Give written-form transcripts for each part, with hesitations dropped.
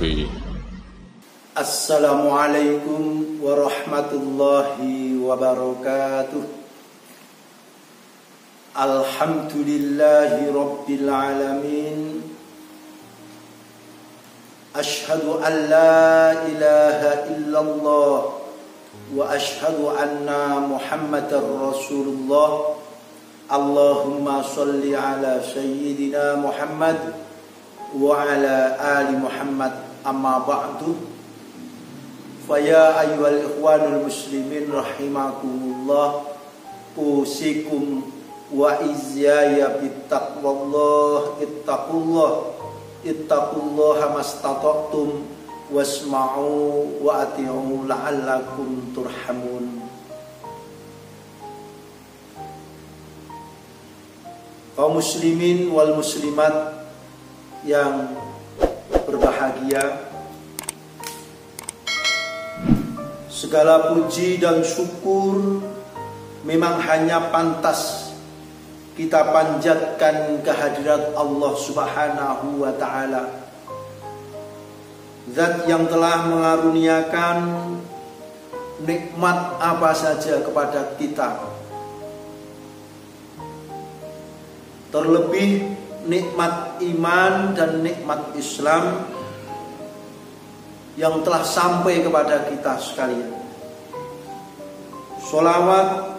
akhi. Assalamualaikum warahmatullahi wabarakatuh. Alhamdulillahi rabbil alamin. Ashhadu an la ilaha illallah wa ashhadu anna Muhammadar Rasulullah. Allahumma salli ala sayyidina Muhammad wa ala ali Muhammad. Amma ba'du. Faya ayyuhal ikhwanul muslimin rahimakumullah, usikum wa izyaya bittaqwallah. Ittaqullaha mastata'tum wasma'u wa ati'u la'allakum turhamun. Kaum muslimin wal muslimat yang berbahagia, segala puji dan syukur memang hanya pantas kita panjatkan kehadirat Allah Subhanahu wa ta'ala, Zat yang telah mengaruniakan nikmat apa saja kepada kita, terlebih nikmat iman dan nikmat Islam yang telah sampai kepada kita sekalian. Sholawat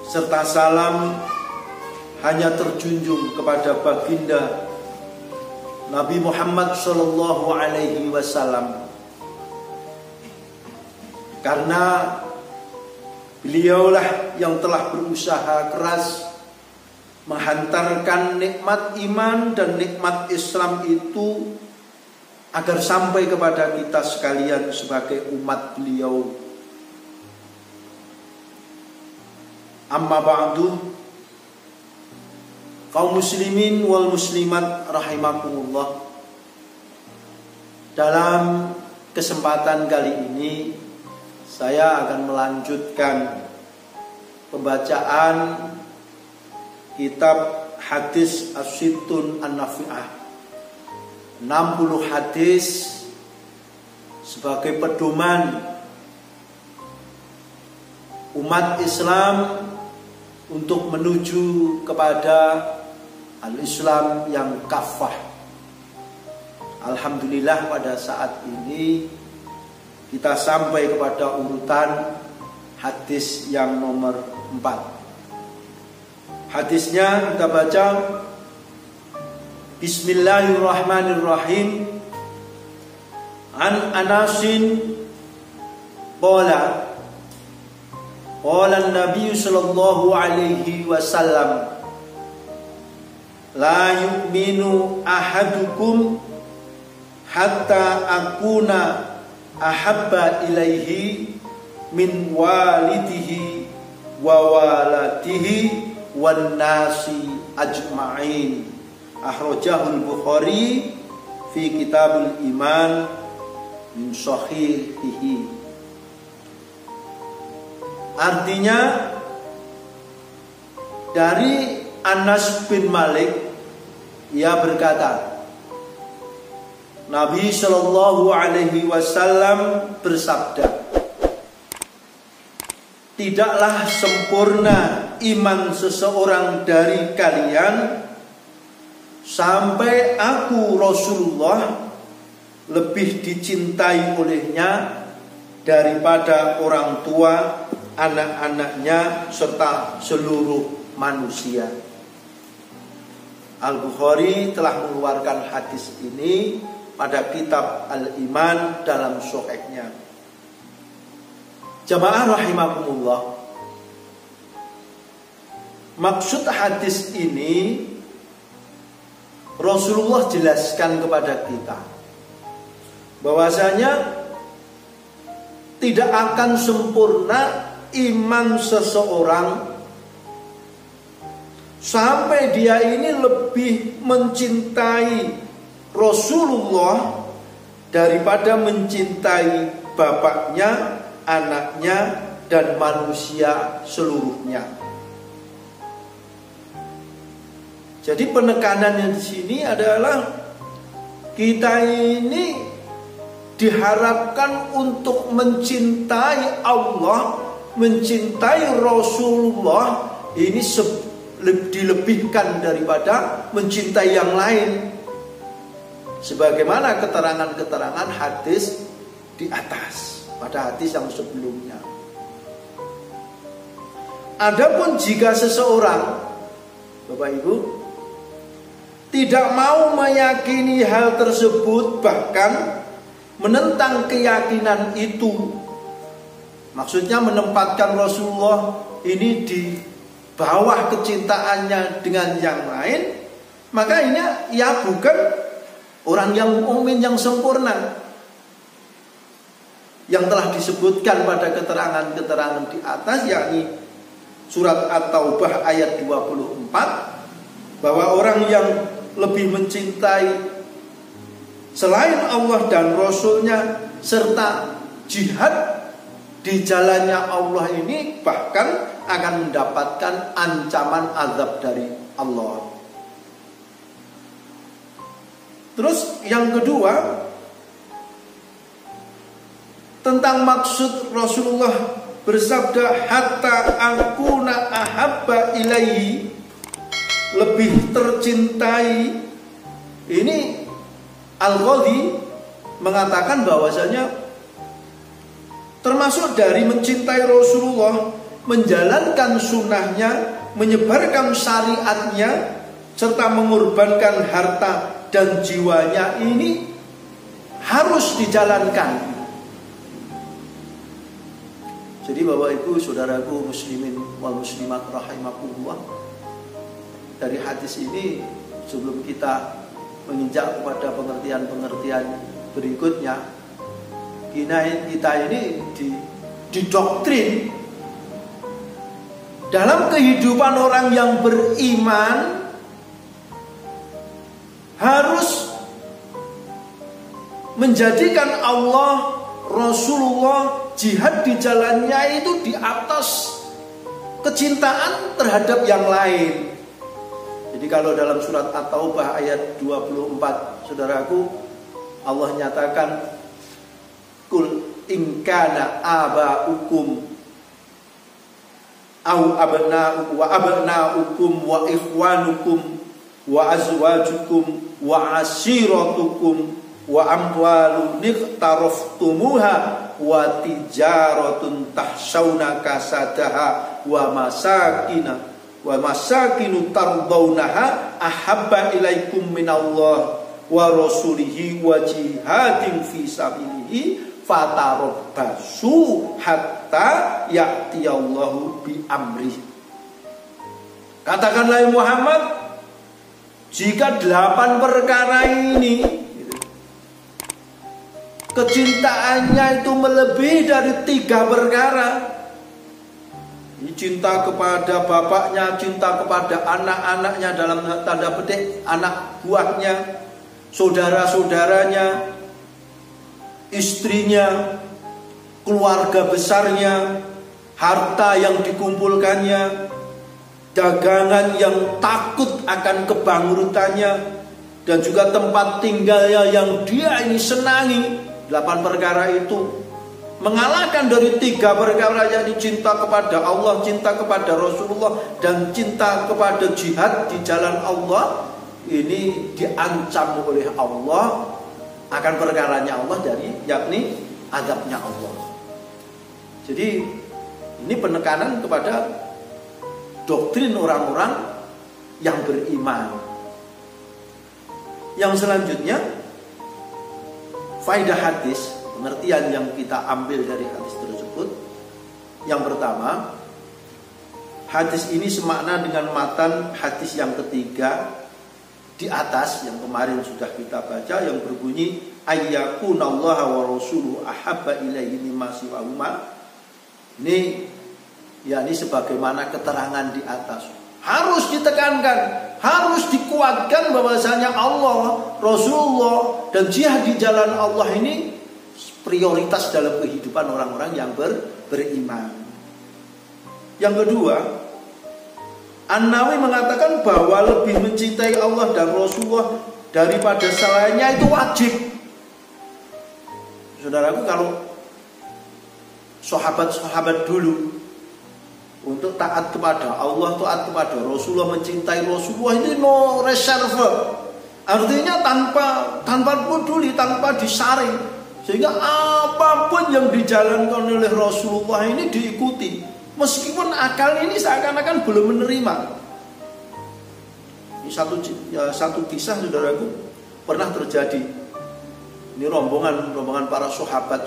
serta salam hanya terjunjung kepada baginda Nabi Muhammad sallallahu alaihi wasallam, karena beliaulah yang telah berusaha keras menghantarkan nikmat iman dan nikmat Islam itu agar sampai kepada kita sekalian sebagai umat beliau. Amma ba'du, kaum muslimin wal muslimat rahimakumullah. Dalam kesempatan kali ini saya akan melanjutkan pembacaan kitab hadis As-Sittun An-Nafi'ah, 60 hadis sebagai pedoman umat Islam untuk menuju kepada al-Islam yang kafah. Alhamdulillah pada saat ini kita sampai kepada urutan hadis yang nomor 4. Hadisnya kita baca. Bismillahirrahmanirrahim. An Anasin qala an-nabiy sallallahu alaihi wasallam, la yu'minu ahadukum hatta akuna ahabba ilaihi min walidihi wa waladihi wan nasi ajma'in. Akhrajahul Bukhari fi Kitabul Iman min sahihihi. Artinya dari Anas bin Malik, ia berkata, Nabi Shallallahu Alaihi Wasallam bersabda, tidaklah sempurna iman seseorang dari kalian sampai aku Rasulullah lebih dicintai olehnya daripada orang tua, anak-anaknya, serta seluruh manusia. Al-Bukhari telah mengeluarkan hadis ini pada kitab Al-Iman dalam Sahihnya. Jamaah rahimakumullah, maksud hadis ini Rasulullah jelaskan kepada kita bahwasanya tidak akan sempurna iman seseorang sampai dia ini lebih mencintai Rasulullah daripada mencintai bapaknya, anaknya, dan manusia seluruhnya. Jadi penekanannya di sini adalah kita ini diharapkan untuk mencintai Allah, mencintai Rasulullah ini dilebihkan daripada mencintai yang lain, sebagaimana keterangan-keterangan hadis di atas pada hadis yang sebelumnya. Adapun jika seseorang, Bapak Ibu, tidak mau meyakini hal tersebut, bahkan menentang keyakinan itu, maksudnya menempatkan Rasulullah ini di bawah kecintaannya dengan yang lain, maka ini ya bukan orang yang mukmin yang sempurna, yang telah disebutkan pada keterangan-keterangan di atas, yakni surat At-Taubah ayat 24, bahwa orang yang lebih mencintai selain Allah dan Rasulnya serta jihad di jalannya Allah ini bahkan akan mendapatkan ancaman azab dari Allah. Terus yang kedua, tentang maksud Rasulullah bersabda hatta akuna ahabba ilaihi, lebih tercintai. Ini Al-Ghazali mengatakan bahwasanya termasuk dari mencintai Rasulullah, menjalankan sunnahnya, menyebarkan syariatnya, serta mengorbankan harta dan jiwanya, ini harus dijalankan. Jadi Bapak Ibu saudaraku muslimin wal muslimat rahimakumullah, dari hadis ini sebelum kita menginjak kepada pengertian-pengertian berikutnya, kita ini didoktrin dalam kehidupan orang yang beriman harus menjadikan Allah, Rasulullah, jihad di jalannya itu di atas kecintaan terhadap yang lain. Jadi kalau dalam surat At-Taubah ayat 24, saudaraku, Allah nyatakan kul in kana aba'ukum au abna'ukum wa abna'ukum wa ikhwanukum wa azwajukum wa ashiratukum wa amwalun iqtaraftumuha wa tijaratun tahsawna kasadaha wa masakinu tardawnaha ahabba ilaikum minallah wa rasulihi wa jihadin fi sabilihi fatarabbasu hatta ya'tiyallahu bi amrih. Katakanlah Muhammad, jika 8 perkara ini kecintaannya itu melebihi dari 3 perkara, cinta kepada bapaknya, cinta kepada anak-anaknya, dalam tanda petik anak buahnya, saudara-saudaranya, istrinya, keluarga besarnya, harta yang dikumpulkannya, dagangan yang takut akan kebangkrutannya, dan juga tempat tinggalnya yang dia ini senangi. 8 perkara itu mengalahkan dari 3 perkara, yakni cinta kepada Allah, cinta kepada Rasulullah, dan cinta kepada jihad di jalan Allah. Ini diancam oleh Allah akan perkaranya Allah, dari yakni azabnya Allah. Jadi ini penekanan kepada doktrin orang-orang yang beriman. Yang selanjutnya, faedah hadis, pengertian yang kita ambil dari hadis tersebut. Yang pertama, hadis ini semakna dengan matan hadis yang ketiga di atas yang kemarin sudah kita baca, yang berbunyi ayyakunallaha wa rasuluhu ahabba ilaihi mimma siwahuma. Ini yakni sebagaimana keterangan di atas, harus ditekankan, harus dikuatkan bahwasanya Allah, Rasulullah, dan jihad di jalan Allah ini prioritas dalam kehidupan orang-orang yang beriman. Yang kedua, An-Nawawi mengatakan bahwa lebih mencintai Allah dan Rasulullah daripada selainnya itu wajib. Saudaraku, kalau sahabat-sahabat dulu untuk taat kepada Allah, taat kepada Rasulullah, mencintai Rasulullah itu no reserve. Artinya tanpa peduli, tanpa disaring. Sehingga apapun yang dijalankan oleh Rasulullah ini diikuti. Meskipun akal ini seakan-akan belum menerima. Ini satu kisah, saudaraku, pernah terjadi. Ini rombongan para sahabat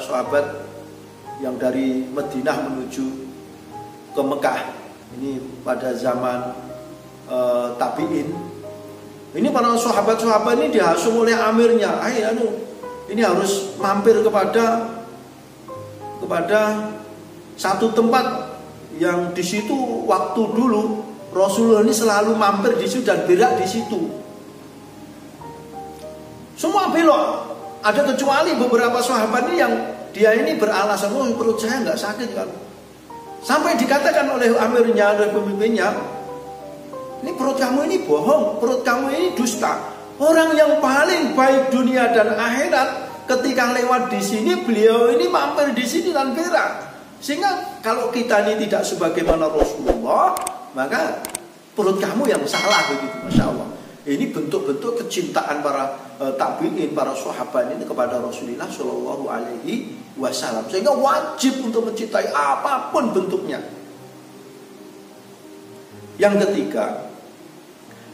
yang dari Madinah menuju ke Mekah. Ini pada zaman tabi'in. Ini para sahabat ini dihasung oleh amirnya. Ini harus mampir kepada satu tempat yang di situ waktu dulu Rasulullah ini selalu mampir di situ dan berak di situ. Semua belok. Ada kecuali beberapa sahabat ini yang dia ini beralasan, perut saya nggak sakit kan. Sampai dikatakan oleh amirnya, oleh pemimpinnya, ini perut kamu ini bohong, perut kamu ini dusta. Orang yang paling baik dunia dan akhirat ketika lewat di sini, beliau ini mampir di sini dan berak. Sehingga kalau kita ini tidak sebagaimana Rasulullah, maka perut kamu yang salah begitu, Masya Allah. Ini bentuk-bentuk kecintaan para tabi'in, para sahabat ini kepada Rasulullah Shallallahu Alaihi Wasallam, sehingga wajib untuk mencintai apapun bentuknya. Yang ketiga,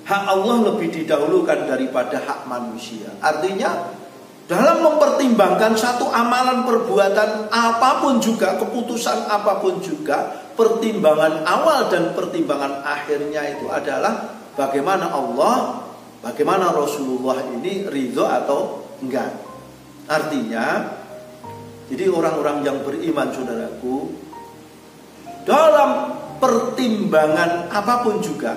hak Allah lebih didahulukan daripada hak manusia. Artinya dalam mempertimbangkan satu amalan perbuatan apapun juga, keputusan apapun juga, pertimbangan awal dan pertimbangan akhirnya itu adalah bagaimana Allah, bagaimana Rasulullah ini ridho atau enggak. Artinya, jadi orang-orang yang beriman, saudaraku, dalam pertimbangan apapun juga,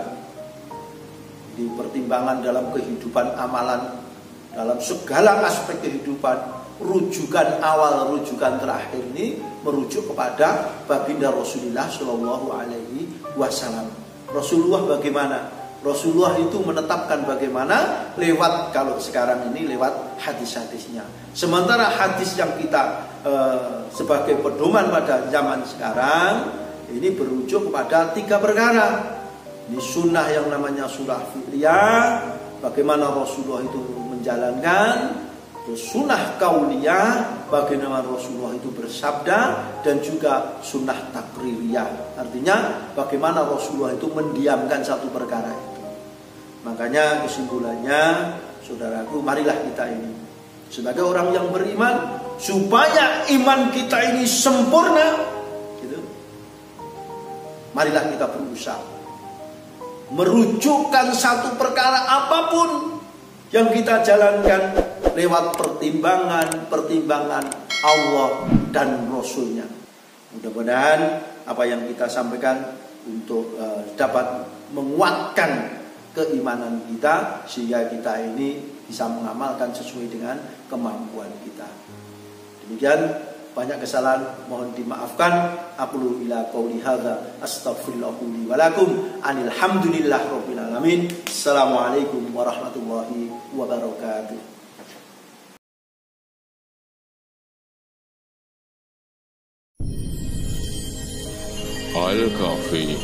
di pertimbangan dalam kehidupan amalan, dalam segala aspek kehidupan, rujukan awal, rujukan terakhir ini merujuk kepada baginda Rasulullah Shallallahu Alaihi Wasallam. Rasulullah bagaimana? Rasulullah itu menetapkan bagaimana lewat, kalau sekarang ini lewat hadis-hadisnya. Sementara hadis yang kita sebagai pedoman pada zaman sekarang ini berujuk kepada 3 perkara. Ini sunnah yang namanya sunnah fi'liyah, bagaimana Rasulullah itu menjalankan. Terus sunnah kauliyah, bagaimana Rasulullah itu bersabda, dan juga sunnah takririyah. Artinya bagaimana Rasulullah itu mendiamkan satu perkara itu. Makanya kesimpulannya, saudaraku, marilah kita ini sebagai orang yang beriman, supaya iman kita ini sempurna, gitu. Marilah kita berusaha merujukkan satu perkara apapun yang kita jalankan lewat pertimbangan Allah dan Rasulnya. Mudah-mudahan apa yang kita sampaikan untuk dapat menguatkan keimanan kita, sehingga kita ini bisa mengamalkan sesuai dengan kemampuan kita. Demikian, banyak kesalahan mohon dimaafkan. Aqulu ila qauli hadza astaghfirullahu li wa lakum. Alhamdulillahirabbil alamin. Assalamualaikum warahmatullahi wabarakatuh. Al-Kafi